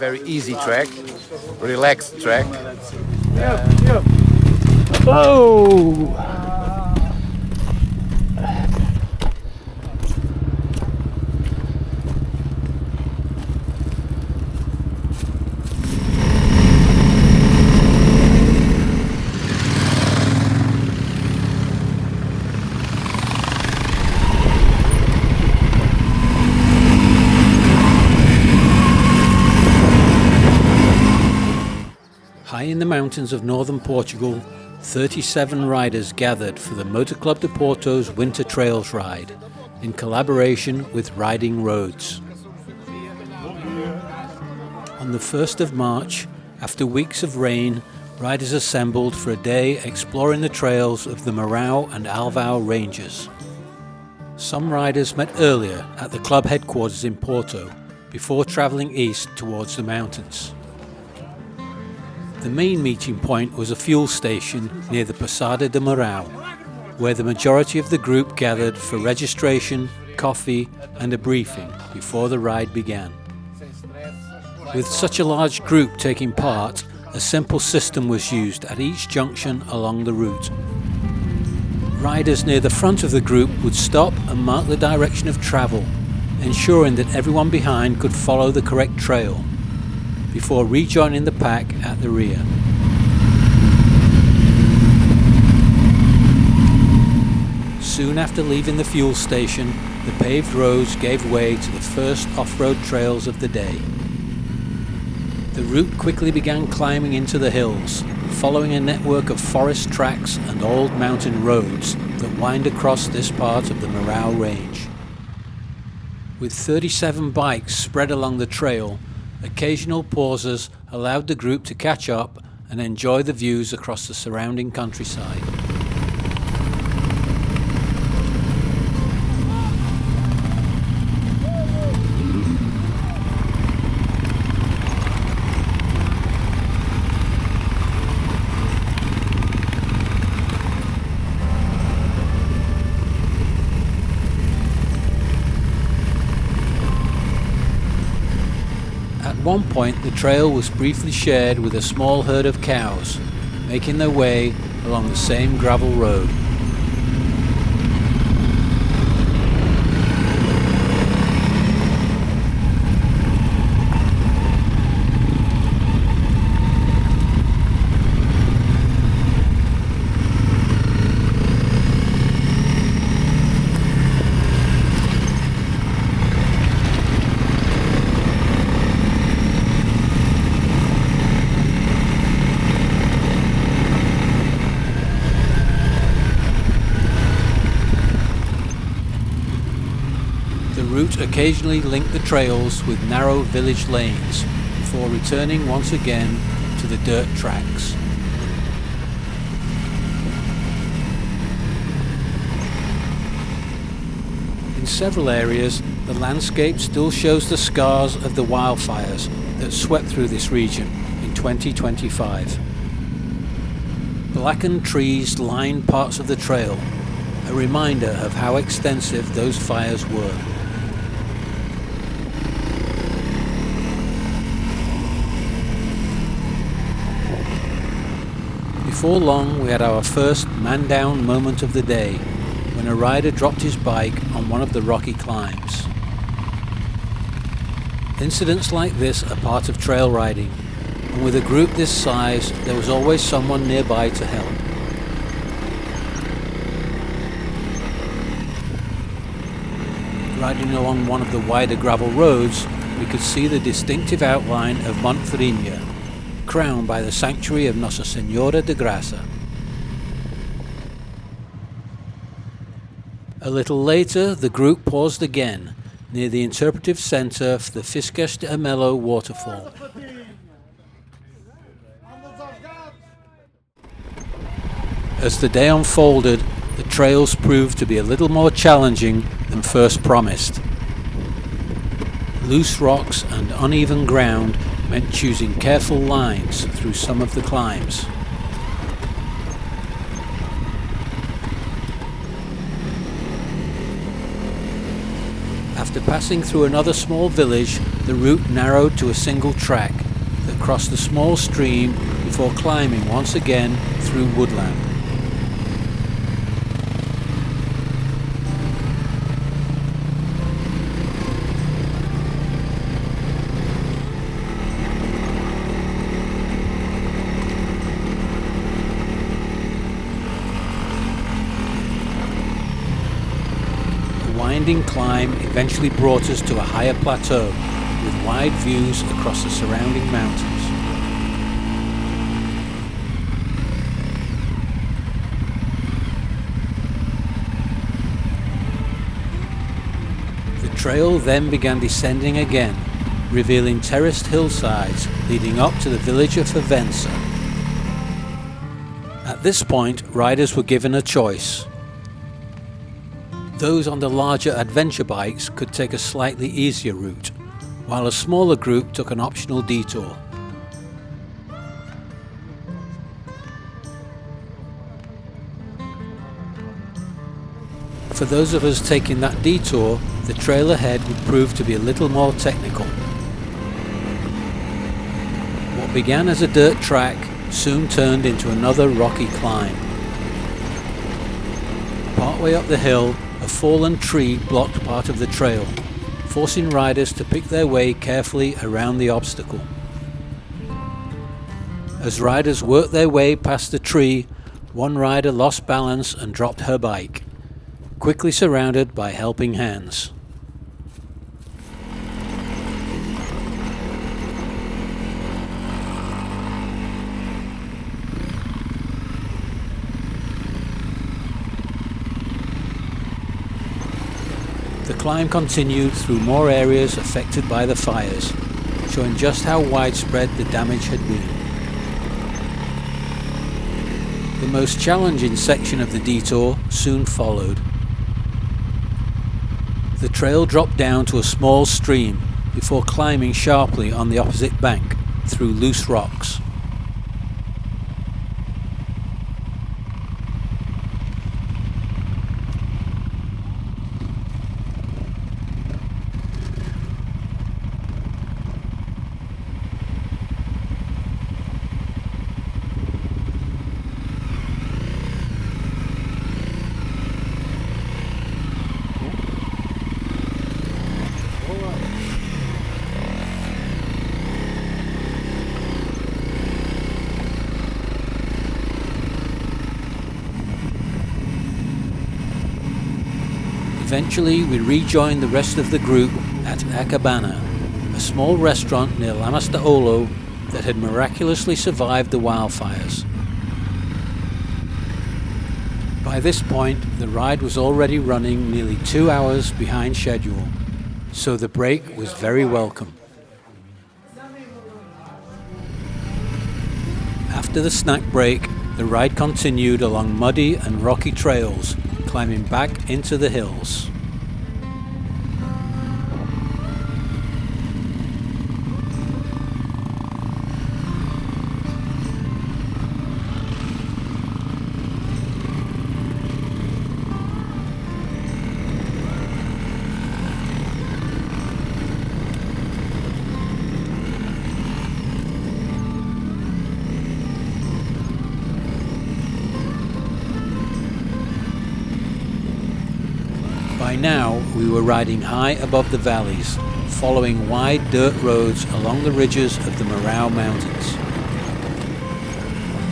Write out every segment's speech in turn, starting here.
very easy track, relaxed track. Oh! High in the mountains of northern Portugal, 37 riders gathered for the Moto Clube de Porto's Winter Trails ride, in collaboration with Riding Roads. On the 1st of March, after weeks of rain, riders assembled for a day exploring the trails of the Marão and Alvão ranges. Some riders met earlier at the club headquarters in Porto, before travelling east towards the mountains. The main meeting point was a fuel station near the Pousada de Marão, where the majority of the group gathered for registration, coffee and a briefing before the ride began. With such a large group taking part, a simple system was used at each junction along the route. Riders near the front of the group would stop and mark the direction of travel, ensuring that everyone behind could follow the correct trail, before rejoining the pack at the rear. Soon after leaving the fuel station, the paved roads gave way to the first off-road trails of the day. The route quickly began climbing into the hills, following a network of forest tracks and old mountain roads that wind across this part of the Marão range. With 37 bikes spread along the trail, occasional pauses allowed the group to catch up and enjoy the views across the surrounding countryside. At one point, the trail was briefly shared with a small herd of cows, making their way along the same gravel road. The route occasionally linked the trails with narrow village lanes before returning once again to the dirt tracks. In several areas, the landscape still shows the scars of the wildfires that swept through this region in 2025. Blackened trees lined parts of the trail, a reminder of how extensive those fires were. Before long, we had our first man-down moment of the day, when a rider dropped his bike on one of the rocky climbs. Incidents like this are part of trail riding, and with a group this size, there was always someone nearby to help. Riding along one of the wider gravel roads, we could see the distinctive outline of Montferrinha, crowned by the sanctuary of Nossa Senhora de Graça. A little later, the group paused again, near the interpretive centre for the Fiscas de Amelo waterfall. As the day unfolded, the trails proved to be a little more challenging than first promised. Loose rocks and uneven ground meant choosing careful lines through some of the climbs. After passing through another small village, the route narrowed to a single track that crossed a small stream before climbing once again through woodland. The winding climb eventually brought us to a higher plateau with wide views across the surrounding mountains. The trail then began descending again, revealing terraced hillsides leading up to the village of Favensa. At this point, riders were given a choice. Those on the larger adventure bikes could take a slightly easier route, while a smaller group took an optional detour. For those of us taking that detour, the trail ahead would prove to be a little more technical. What began as a dirt track soon turned into another rocky climb. Partway up the hill, a fallen tree blocked part of the trail, forcing riders to pick their way carefully around the obstacle. As riders worked their way past the tree, one rider lost balance and dropped her bike, quickly surrounded by helping hands. The climb continued through more areas affected by the fires, showing just how widespread the damage had been. The most challenging section of the detour soon followed. The trail dropped down to a small stream before climbing sharply on the opposite bank through loose rocks. Eventually, we rejoined the rest of the group at A Cabana, a small restaurant near Lamastaolo that had miraculously survived the wildfires. By this point, the ride was already running nearly 2 hours behind schedule, so the break was very welcome. After the snack break, the ride continued along muddy and rocky trails, climbing back into the hills. By now, we were riding high above the valleys, following wide dirt roads along the ridges of the Marão Mountains.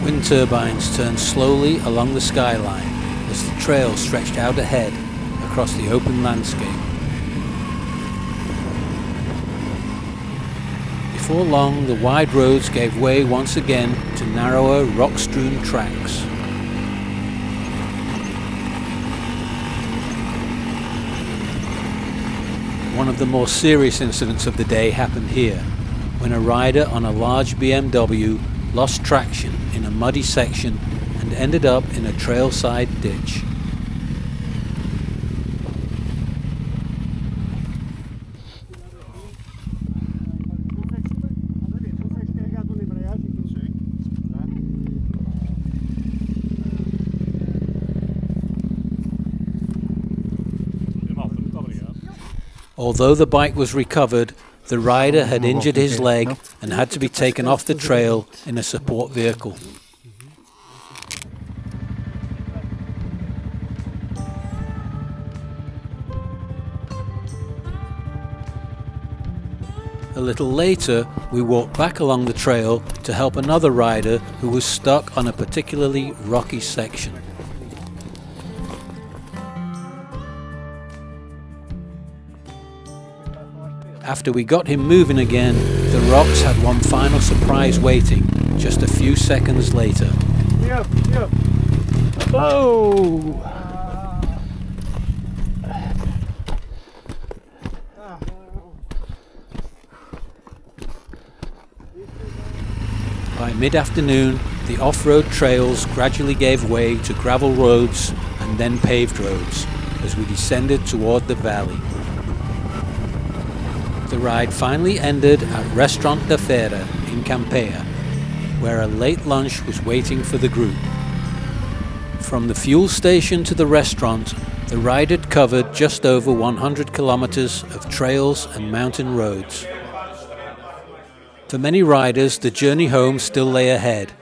Wind turbines turned slowly along the skyline as the trail stretched out ahead across the open landscape. Before long, the wide roads gave way once again to narrower, rock-strewn tracks. One of the more serious incidents of the day happened here, when a rider on a large BMW lost traction in a muddy section and ended up in a trailside ditch. Although the bike was recovered, the rider had injured his leg and had to be taken off the trail in a support vehicle. A little later, we walked back along the trail to help another rider who was stuck on a particularly rocky section. After we got him moving again, the rocks had one final surprise waiting, just a few seconds later. Oh! By mid-afternoon, the off-road trails gradually gave way to gravel roads and then paved roads as we descended toward the valley. The ride finally ended at Restaurant da Feira in Campeia, where a late lunch was waiting for the group. From the fuel station to the restaurant, the ride had covered just over 100 kilometers of trails and mountain roads. For many riders, the journey home still lay ahead,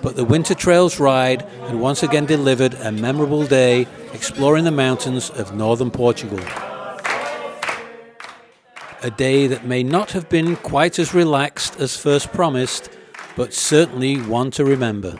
but the Winter Trails ride had once again delivered a memorable day exploring the mountains of northern Portugal. A day that may not have been quite as relaxed as first promised, but certainly one to remember.